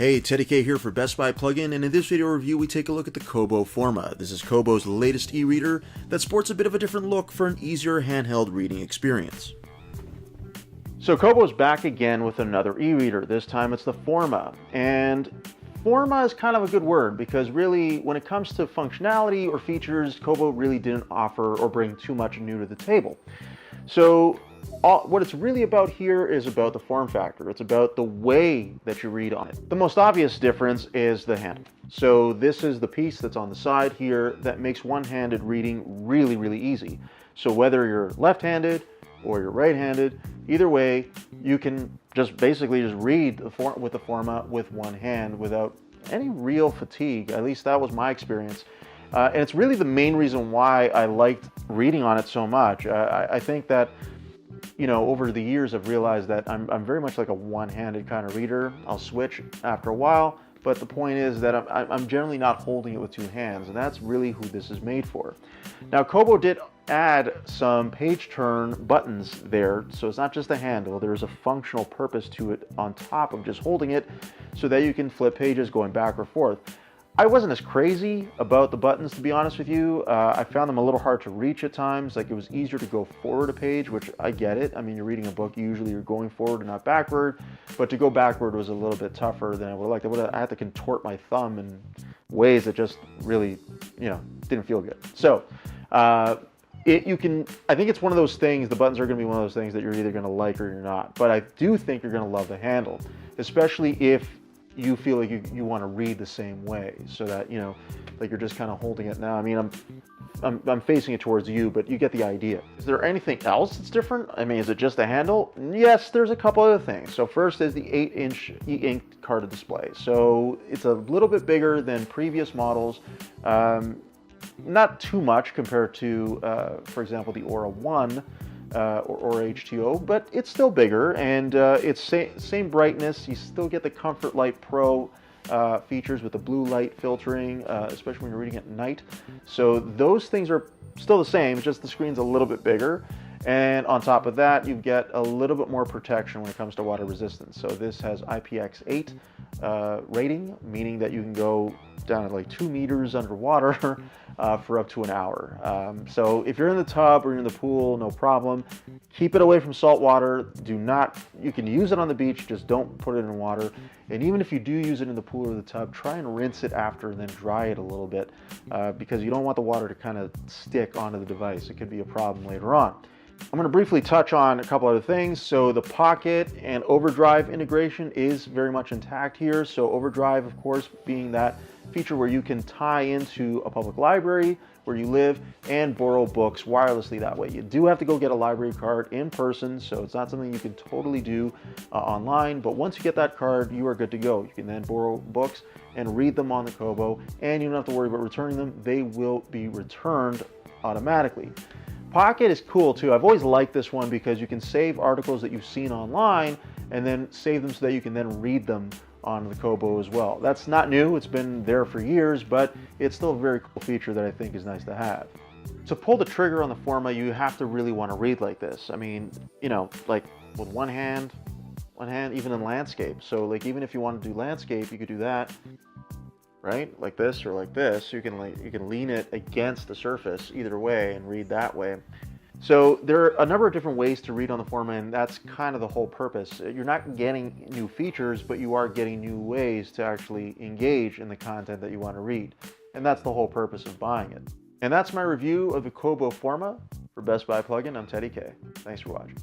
Hey, Teddy K here for Best Buy Plugin, and in this video review we take a look at the Kobo Forma. This is Kobo's latest e-reader that sports a bit of a different look for an easier handheld reading experience. So Kobo's back again with another e-reader. This time it's the Forma, and Forma is kind of a good word because really when it comes to functionality or features, Kobo really didn't offer or bring too much new to the table. So what it's really about here is about the form factor. It's about the way that you read on it. The most obvious difference is the handle. So this is the piece that's on the side here that makes one-handed reading really, really easy. So whether you're left-handed or you're right-handed, either way, you can just basically read with the Forma with one hand without any real fatigue. At least that was my experience. And it's really the main reason why I liked reading on it so much. I think that, you know, over the years I've realized that I'm very much like a one-handed kind of reader. I'll switch after a while, but the point is that I'm generally not holding it with two hands, and that's really who this is made for. Now, Kobo did add some page turn buttons there, so it's not just a handle. There's a functional purpose to it on top of just holding it so that you can flip pages going back or forth. I wasn't as crazy about the buttons, to be honest with you. I found them a little hard to reach at times. Like, it was easier to go forward a page, which I get it. I mean, you're reading a book, usually you're going forward and not backward, but to go backward was a little bit tougher than I would have liked. I had to contort my thumb in ways that just really, you know, didn't feel good. So, I think it's one of those things, the buttons are going to be one of those things that you're either going to like or you're not. But I do think you're going to love the handle, especially if you feel like you want to read the same way, so that, you know, like you're just kind of holding it now. I mean, I'm facing it towards you, but you get the idea. Is there anything else that's different? I mean, is it just the handle? Yes, there's a couple other things. So first is the 8-inch e-ink carded display. So it's a little bit bigger than previous models. Not too much compared to, for example, the Aura 1. Or H2O, but it's still bigger, and it's same brightness. You still get the Comfort Light Pro features with the blue light filtering, especially when you're reading at night. So those things are still the same, just the screen's a little bit bigger. And on top of that, you get a little bit more protection when it comes to water resistance. So this has IPX8 rating, meaning that you can go down to like 2 meters underwater for up to an hour. So if you're in the tub or you're in the pool, no problem. Keep it away from salt water. You can use it on the beach, just don't put it in water. And even if you do use it in the pool or the tub, try and rinse it after and then dry it a little bit, because you don't want the water to kind of stick onto the device. It could be a problem later on. I'm going to briefly touch on a couple other things. So the Pocket and Overdrive integration is very much intact here. So Overdrive, of course, being that feature where you can tie into a public library where you live and borrow books wirelessly that way. You do have to go get a library card in person, so it's not something you can totally do online, but once you get that card, you are good to go. You can then borrow books and read them on the Kobo, and you don't have to worry about returning them. They will be returned automatically. Pocket is cool too. I've always liked this one because you can save articles that you've seen online and then save them so that you can then read them on the Kobo as well. That's not new, it's been there for years, but it's still a very cool feature that I think is nice to have. To pull the trigger on the Forma, you have to really want to read like this. I mean, you know, like with one hand, even in landscape. So like even if you want to do landscape, you could do that, right? Like this or like this. You can lean it against the surface either way and read that way. So there are a number of different ways to read on the Forma, and that's kind of the whole purpose. You're not getting new features, but you are getting new ways to actually engage in the content that you want to read. And that's the whole purpose of buying it. And that's my review of the Kobo Forma. For Best Buy Plugin, I'm Teddy K. Thanks for watching.